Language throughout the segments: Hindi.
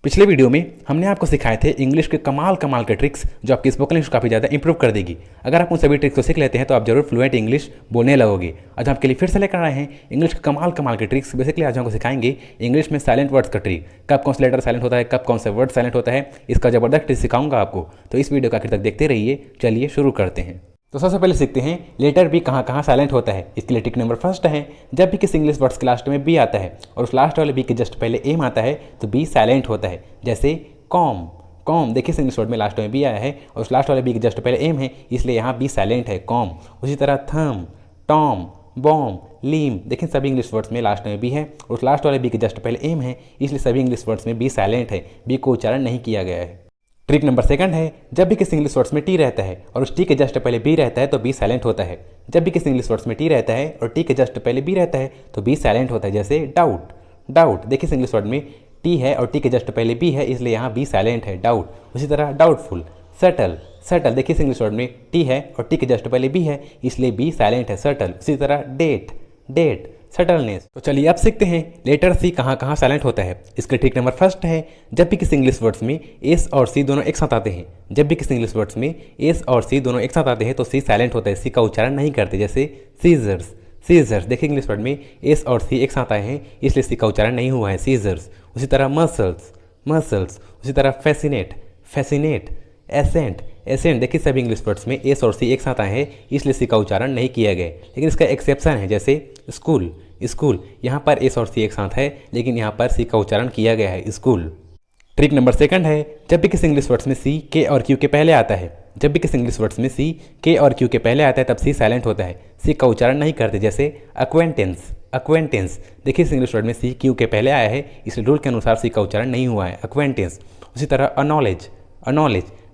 पिछले वीडियो में हमने आपको सिखाए थे इंग्लिश के कमाल के ट्रिक्स जो आपकी स्पोकन इंग्लिश काफ़ी ज़्यादा इंप्रूव कर देगी। अगर आप उन सभी ट्रिक्स को सीख लेते हैं तो आप जरूर फ्लुएंट इंग्लिश बोलने लगोगे। आज हम आपके लिए फिर से लेकर आए हैं इंग्लिश के कमाल के ट्रिक्स। बेसिकली आज हमको सिखाएंगे इंग्लिश में साइलेंट वर्ड्स का ट्रिक, कब कौन सा लेटर साइलेंट होता है, कब कौन सा वर्ड साइलेंट होता है, इसका जबरदस्त ट्रिक सिखाऊंगा आपको। तो इस वीडियो को आखिर तक देखते रहिए। चलिए शुरू करते हैं। तो सबसे पहले सीखते हैं लेटर बी कहाँ साइलेंट होता है। इसके लिए ट्रिक नंबर फर्स्ट है, जब भी किसी इंग्लिश वर्ड्स के लास्ट में बी आता है और उस लास्ट वाले बी के जस्ट पहले एम आता है तो बी साइलेंट होता है। जैसे कॉम, देखिए इस इंग्लिश वर्ड में लास्ट में बी आया है और उस लास्ट वाले बी के जस्ट पहले एम है, इसलिए यहाँ बी साइलेंट है, कॉम। उसी तरह थम, टॉम, बॉम, लीम, देखिए सभी इंग्लिश वर्ड्स में लास्ट में बी है और उस लास्ट वाले बी के जस्ट पहले एम है, इसलिए सभी इंग्लिश वर्ड्स में बी साइलेंट है, बी को उच्चारण नहीं किया गया है। ट्रिक नंबर सेकंड है, जब भी किसी इंग्लिश वर्ड्स में टी रहता है और उस टी के जस्ट पहले बी रहता है तो बी साइलेंट होता है। जब भी किसी इंग्लिश वर्ड्स में टी रहता है और टी के जस्ट पहले बी रहता है तो बी साइलेंट होता है। जैसे डाउट, देखिए इस इंग्लिश वर्ड में टी है और टी के जस्ट पहले बी है, इसलिए यहाँ बी साइलेंट है, डाउट। उसी तरह डाउटफुल, सटल, देखिए इस इंग्लिश वर्ड में टी है और टी के जस्ट पहले बी है, इसलिए बी साइलेंट है, सटल। उसी तरह डेट, सटलनेस। तो चलिए अब सीखते हैं लेटर सी कहाँ साइलेंट होता है। इसके ट्रिक नंबर फर्स्ट है, जब भी किसी इंग्लिश वर्ड्स में एस और सी दोनों एक साथ आते हैं, जब भी किसी इंग्लिश वर्ड्स में एस और सी दोनों एक साथ आते हैं तो सी साइलेंट होता है, सी का उच्चारण नहीं करते। जैसे सीजर्स, देखिए इंग्लिश वर्ड में एस और सी एक साथ आए हैं, इसलिए सी का उच्चारण नहीं हुआ है, सीजर्स। उसी तरह मसल्स, उसी तरह फैसिनेट, एसेंट, देखिए सभी इंग्लिश वर्ड्स में एस और सी एक साथ आए हैं, इसलिए सी का उच्चारण नहीं किया गया। लेकिन इसका एक्सेप्शन है, जैसे स्कूल, यहाँ पर एस और सी एक साथ है लेकिन यहाँ पर सी का उच्चारण किया गया है, स्कूल। ट्रिक नंबर सेकंड है, जब भी किसी इंग्लिश वर्ड्स में सी के और क्यू के पहले आता है, जब भी किसी इंग्लिश वर्ड्स में सी के और क्यू के पहले आता है तब सी साइलेंट होता है, सी का उच्चारण नहीं करते। जैसे अक्वेंटेंस, देखिए इस इंग्लिश वर्ड में सी क्यू के पहले आया है, इसलिए रूल के अनुसार सी का उच्चारण नहीं हुआ है, अक्वेंटेंस। उसी तरह अनॉलेज,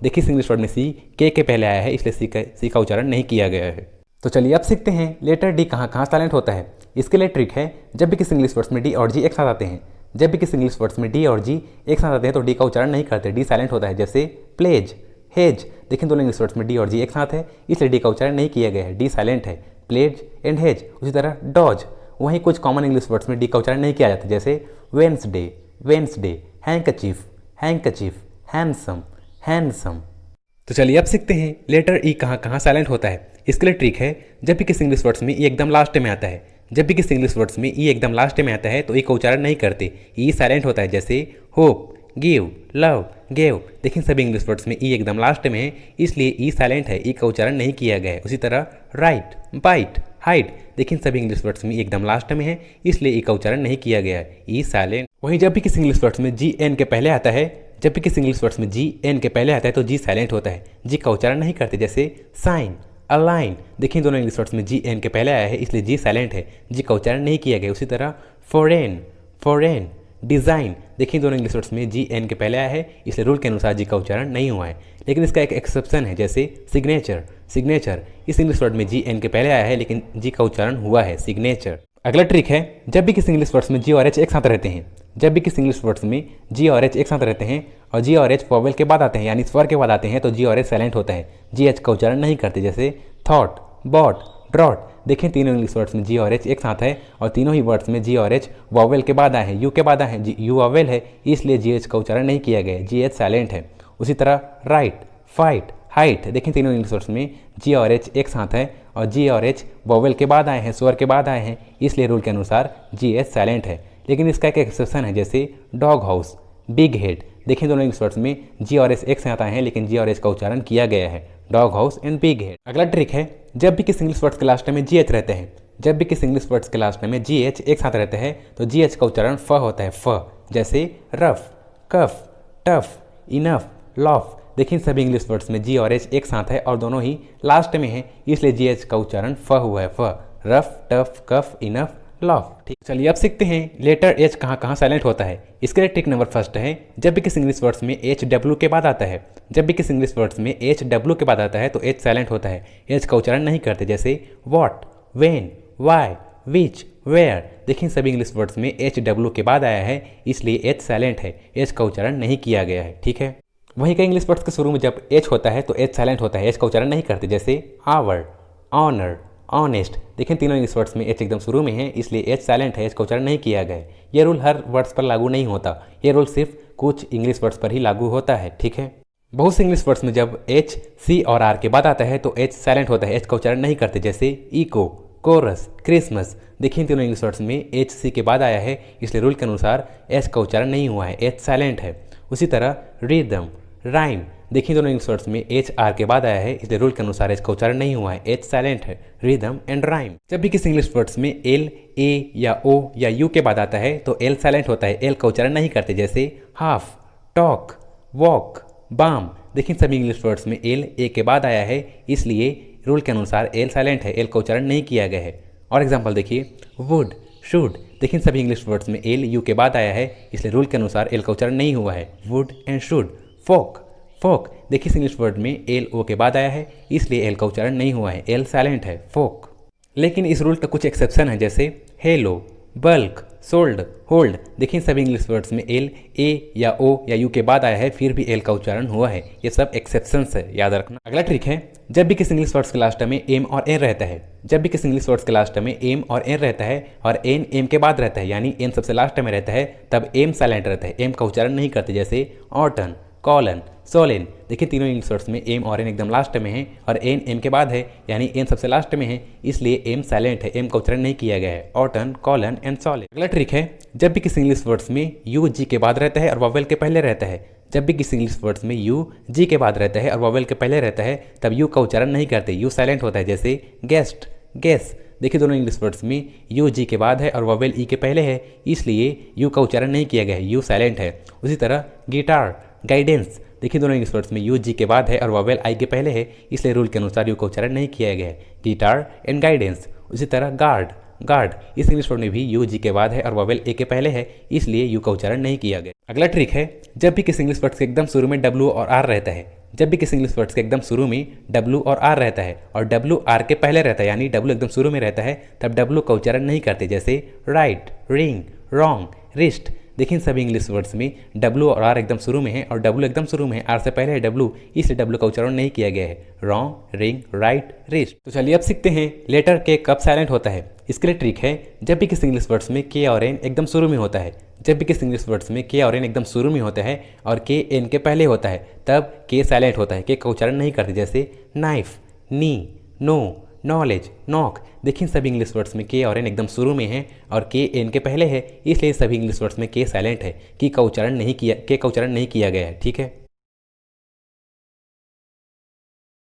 देखिए इस इंग्लिश वर्ड में सी के पहले आया है, इसलिए सी का उच्चारण नहीं किया गया है। तो चलिए अब सीखते हैं लेटर डी कहाँ साइलेंट होता है। इसके लिए ट्रिक है, जब भी किसी इंग्लिश वर्ड्स में डी और जी एक साथ आते हैं, जब भी किसी इंग्लिश वर्ड्स में डी और जी एक साथ आते हैं तो डी का उच्चारण नहीं करते, डी साइलेंट होता है। जैसे प्लेज, हेज, देखिए दोनों इंग्लिश वर्ड्स में डी और जी एक साथ है, इसलिए डी का उच्चारण नहीं किया गया है, डी साइलेंट है, प्लेज एंड हेज। उसी तरह डॉज, वहीं कुछ कॉमन इंग्लिश वर्ड्स में डी का उच्चारण नहीं किया जाता, जैसे वेंसडे, हैंकचीफ, हैंडसम। तो चलिए अब सीखते हैं लेटर ई कहाँ साइलेंट होता है। इसके लिए ट्रिक है, जब भी किसी इंग्लिश वर्ड्स में ई एकदम लास्ट में आता है, जब भी किसी इंग्लिश वर्ड्स में ई एकदम लास्ट में आता है तो ई का उच्चारण नहीं करते, ई साइलेंट होता है। जैसे होप, गिव, लव, गेव, देखिए सभी इंग्लिश वर्ड्स में ई एकदम लास्ट में है, इसलिए ई साइलेंट है, ई का उच्चारण नहीं किया गया है। उसी तरह राइट, बाइट, हाइड, देखिए सभी इंग्लिश वर्ड्स में ई एकदम लास्ट में है, इसलिए ई का उच्चारण नहीं किया गया है, ई साइलेंट। वहीं जब भी किसी इंग्लिश वर्ड्स में जी एन के पहले आता है, जब भी किसी इंग्लिश वर्ड्स में जी एन के पहले आता है तो जी साइलेंट होता है, जी का उच्चारण नहीं करते। जैसे साइन, अलाइन, देखिए दोनों इंग्लिश वर्ड्स में जी एन के पहले आया है, इसलिए जी साइलेंट है, जी का उच्चारण नहीं किया गया। उसी तरह फॉरेन, डिज़ाइन, देखिए दोनों इंग्लिश वर्ड्स में जी एन के पहले आया है, इसलिए रूल के अनुसार जी का उच्चारण नहीं हुआ है। लेकिन इसका एक एक्सेप्शन है, जैसे सिग्नेचर, इस इंग्लिश वर्ड में जी एन के पहले आया है लेकिन जी का उच्चारण हुआ है, सिग्नेचर। अगला ट्रिक है, जब भी किसी इंग्लिश वर्ड्स में जी और एच एक साथ रहते हैं, जब भी किसी इंग्लिश वर्ड्स में जी और एच एक साथ रहते हैं और जी और एच वॉवेल के बाद आते हैं यानी स्वर के बाद आते हैं तो जी और एच साइलेंट होता है, जी एच का उच्चारण नहीं करते। जैसे थॉट, बॉट, ड्रॉट, देखिए तीनों इंग्लिश वर्ड्स में जी और एच एक साथ है और तीनों ही वर्ड्स में जी और एच वॉवेल के बाद आए हैं, यू के बाद आए हैं, यू वॉवेल है, इसलिए जी एच का उच्चारण नहीं किया गया, जी एच साइलेंट है। उसी तरह राइट, फाइट, हाइट, देखिए तीनों इंग्लिश वर्ड्स में जी और एच एक साथ है और जी और एच वॉवेल के बाद आए हैं, स्वर के बाद आए हैं, इसलिए रूल के अनुसार जी एच साइलेंट है। लेकिन इसका एक एक्सेप्शन है, जैसे डॉग हाउस, बिग हेड, देखिए दोनों इंग्लिश वर्ड्स में जी और एच एक साथ आए हैं लेकिन जी और एच का उच्चारण किया गया है, dog house and big head. अगला ट्रिक है, जब भी किसी इंग्लिश वर्ड्स के लास्ट में जी एच रहते हैं, जब भी किसी इंग्लिश वर्ड्स के लास्ट में जी एच एक साथ रहते हैं तो जी एच का उच्चारण फ होता है, फ। जैसे रफ, कफ, टफ, इनफ, लॉफ, देखिए सभी इंग्लिश वर्ड्स में जी और एच एक साथ है और दोनों ही लास्ट में है, इसलिए जी एच का उच्चारण फ हुआ है, फ। रफ, टफ, कफ, इनफ, लॉफ। ठीक, चलिए अब सीखते हैं लेटर एच कहाँ साइलेंट होता है। इसके लिए ट्रिक नंबर फर्स्ट है, जब भी किसी इंग्लिश वर्ड्स में एच डब्ल्यू के बाद आता है, जब भी किसी इंग्लिश वर्ड्स में एच डब्ल्यू के बाद आता है तो एच साइलेंट होता है, एच का उच्चारण नहीं करते। जैसे what, when, why, which, where, देखिए सभी इंग्लिश वर्ड्स में एच डब्ल्यू के बाद आया है, इसलिए एच साइलेंट है, एच का उच्चारण नहीं किया गया है। ठीक है, वहीं कई इंग्लिश वर्ड्स के शुरू में जब एच होता है तो एच साइलेंट होता है, एच का उच्चारण नहीं करते। जैसे आवर, ऑनर, ऑनेस्ट, देखें तीनों इंग्लिश वर्ड्स में एच एकदम शुरू में है, इसलिए एच साइलेंट है, एच का उच्चारण नहीं किया गया है। ये रूल हर वर्ड्स पर लागू नहीं होता, ये रूल सिर्फ कुछ इंग्लिश वर्ड्स पर ही लागू होता है, ठीक है। बहुत से इंग्लिश वर्ड्स में जब एच, सी और आर के बाद आता है तो एच साइलेंट होता है, एच का उच्चारण नहीं करते, जैसे इको, कोरस, क्रिसमस। देखिए तीनों इंग्लिश वर्ड्स में एच सी के बाद आया है, इसलिए रूल के अनुसार एच का उच्चारण नहीं हुआ है, एच साइलेंट है। उसी तरह रिदम, राइम, देखिए दोनों इंग्लिश वर्ड्स में एच आर के बाद आया है, इसलिए रूल के अनुसार एच का उच्चारण नहीं हुआ है, एच साइलेंट है। Rhythm and rhyme. जब भी किसी इंग्लिश वर्ड्स में एल, ए या ओ या यू के बाद आता है तो एल साइलेंट होता है, एल का उच्चारण नहीं करते, जैसे हाफ, टॉक, वॉक, बाम। देखिए सभी इंग्लिश वर्ड्स में एल, ए के बाद आया है, इसलिए रूल के अनुसार एल साइलेंट है, एल का उच्चारण नहीं किया गया है। और एग्जाम्पल देखिए, वुड, शुड। देखिए सभी इंग्लिश वर्ड्स में एल, यू के बाद आया है, इसलिए रूल के अनुसार एल का उच्चारण नहीं हुआ है, वुड एंड शुड। फोक, फोक। देखिए इस इंग्लिश वर्ड में एल, ओ के बाद आया है, इसलिए एल का उच्चारण नहीं हुआ है, एल साइलेंट है, फोक। लेकिन इस रूल का कुछ एक्सेप्शन है, जैसे हेलो, बल्क, सोल्ड, होल्ड। देखिए सभी इंग्लिश वर्ड्स में एल, ए या ओ या यू के बाद आया है, फिर भी एल का उच्चारण हुआ है। ये सब एक्सेप्शंस है, याद रखना। अगला ट्रिक है, जब भी किसी इंग्लिश वर्ड्स के लास्ट में एम और एन रहता है, जब भी किसी इंग्लिश वर्ड्स के लास्ट में एम और एन रहता है और एन एम के बाद रहता है, यानी एन सबसे लास्ट में रहता है, तब एम साइलेंट रहता है, एम का उच्चारण नहीं करते, जैसे ऑटन, कॉलन, सोलेन। देखिए तीनों इंग्लिश वर्ड्स में एम और एन एकदम लास्ट में है और एन एम के बाद है, यानी एन सबसे लास्ट में है, इसलिए एम साइलेंट है, एम का उच्चारण नहीं किया गया है, ऑटन, कॉलन एंड सोलेन। अगला ट्रिक है, जब भी किसी इंग्लिश वर्ड्स में यू जी के बाद रहता है और वॉवेल के पहले रहता है, जब भी किसी इंग्लिश वर्ड्स में यू जी के बाद रहता है और वॉवेल के पहले रहता है, तब यू का उच्चारण नहीं करते, यू साइलेंट होता है, जैसे गेस्ट, गेस। देखिए दोनों इंग्लिश वर्ड्स में यू जी के बाद है और वॉवेल ई के पहले है, इसलिए यू का उच्चारण नहीं किया गया है, यू साइलेंट है। उसी तरह गिटार, गाइडेंस। देखिए दोनों इंग्लिश वर्ड्स में यू जी के बाद है और वॉवेल आई के पहले है, इसलिए रूल के अनुसार यू का उच्चारण नहीं किया गया है, गिटार एंड गाइडेंस। उसी तरह गार्ड, गार्ड। इस इंग्लिश वर्ड में भी यू जी के बाद है और वॉवेल ए के पहले है, इसलिए यू का उच्चारण नहीं किया गया। अगला ट्रिक है, जब भी किसी इंग्लिश वर्ड के एकदम शुरू में डब्ल्यू और आर रहता है, जब भी किसी इंग्लिश वर्ड्स के एकदम शुरू में डब्ल्यू और आर रहता है और डब्ल्यू आर के पहले रहता है, यानी डब्ल्यू एकदम शुरू में रहता है, तब डब्ल्यू का उच्चारण नहीं करते, जैसे राइट, रिंग, रॉन्ग, रिस्ट। देखिए सभी इंग्लिश वर्ड्स में डब्ल्यू और आर एकदम शुरू में है और डब्ल्यू एकदम शुरू में है, आर से पहले है डब्ल्यू, इसलिए डब्ल्यू का उच्चारण नहीं किया गया है, रॉन्ग, रिंग, राइट, रिस्ट। तो चलिए अब सीखते हैं लेटर के कब साइलेंट होता है। इसके लिए ट्रिक है, जब भी किसी इंग्लिश वर्ड्स में के और एन एकदम शुरू में होता है, जब भी किसी इंग्लिश वर्ड्स में के और एन एकदम शुरू में होता है और के एन के पहले होता है, तब के साइलेंट होता है, के का उच्चारण नहीं करते, जैसे नाइफ, नी, नो, नॉलेज, नॉक। देखिए सभी इंग्लिश वर्ड्स में के और एन एकदम शुरू में है और के एन के पहले है, इसलिए सभी इंग्लिश वर्ड्स में के साइलेंट है, के का उच्चारण नहीं किया गया है, ठीक है।